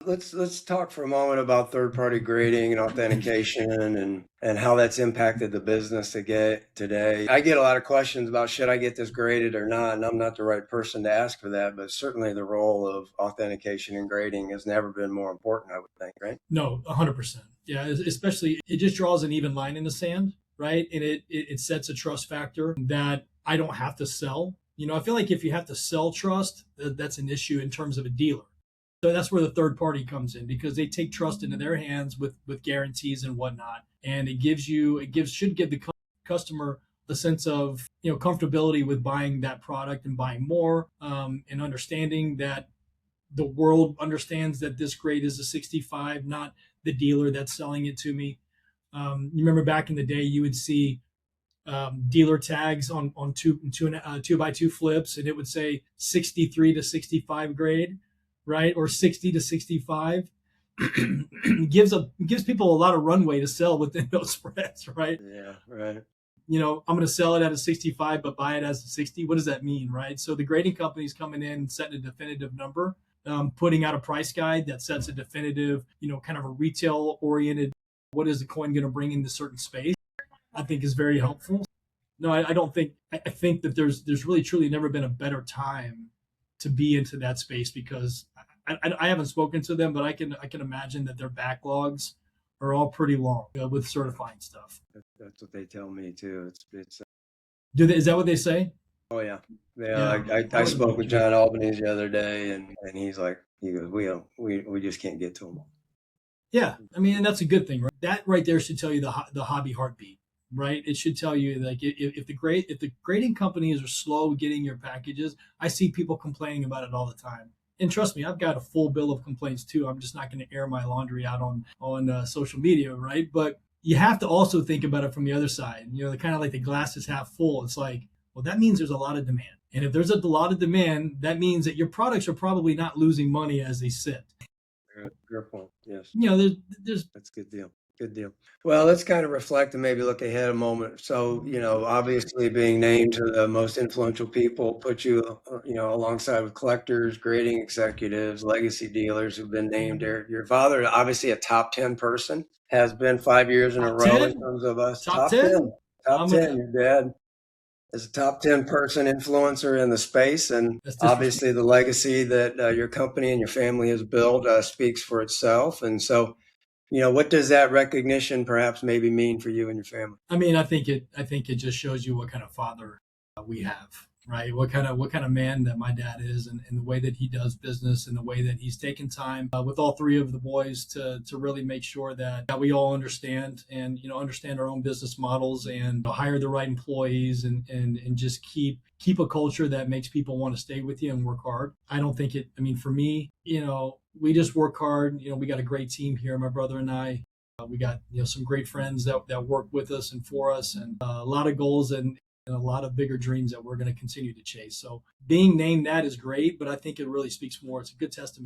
Let's talk for a moment about third-party grading and authentication and how that's impacted the business today. I get a lot of questions about should I get this graded or not, and I'm not the right person to ask for that, but certainly the role of authentication and grading has never been more important, I would think, right? No, 100%. Yeah, especially it just draws an even line in the sand, right? And it sets a trust factor that I don't have to sell. I feel like if you have to sell trust, that's an issue in terms of a dealer. So that's where the third party comes in because they take trust into their hands with guarantees and whatnot, and should give the customer a sense of comfortability with buying that product and buying more, and understanding that the world understands that this grade is a 65, not the dealer that's selling it to me. You remember back in the day, you would see dealer tags on two by two flips, and it would say 63 to 65 grade, right, or 60 to 65. gives people a lot of runway to sell within those spreads, right? Yeah, right. I'm going to sell it at a 65, but buy it as a 60. What does that mean, right? So the grading company's coming in and setting a definitive number, putting out a price guide that sets a definitive, kind of a retail oriented, what is the coin going to bring into certain space, I think is very helpful. No, I don't think, I think that there's really truly never been a better time to be into that space because I haven't spoken to them, but I can imagine that their backlogs are all pretty long with certifying stuff. That's what they tell me too. It's Is that what they say? Oh yeah, yeah. Yeah. I spoke with John Albanese the other day, and he's like, he goes, we just can't get to them. Yeah, I mean, and that's a good thing, right? That right there should tell you the hobby heartbeat, right? It should tell you like if the grading companies are slow getting your packages, I see people complaining about it all the time. And trust me, I've got a full bill of complaints too. I'm just not going to air my laundry out on social media, right? But you have to also think about it from the other side. Kind of like the glass is half full. It's like, well, that means there's a lot of demand, and if there's a lot of demand, that means that your products are probably not losing money as they sit. Good point. Yes. There's That's a good deal. Good deal. Well, let's kind of reflect and maybe look ahead a moment. So, obviously being named to the most influential people put you, alongside with collectors, grading executives, legacy dealers who've been named there. Your father, obviously a top 10 person, has been 5 years in a top row in 10, terms of us. top Top 10. 10. Top I'm 10. gonna. Your dad is a top 10 person influencer in the space. And That's disrespectful. obviously the legacy that your company and your family has built speaks for itself. And so, what does that recognition perhaps maybe mean for you and your family? I mean, I think it just shows you what kind of father we have, right? What kind of man that my dad is, and the way that he does business, and the way that he's taken time with all three of the boys to really make sure that we all understand and understand our own business models and hire the right employees and just keep a culture that makes people want to stay with you and work hard. I don't think it. I mean, for me, we just work hard. We got a great team here, my brother and I. We got some great friends that work with us and for us, and a lot of goals and a lot of bigger dreams that we're going to continue to chase. So being named that is great, but I think it really speaks more. It's a good testament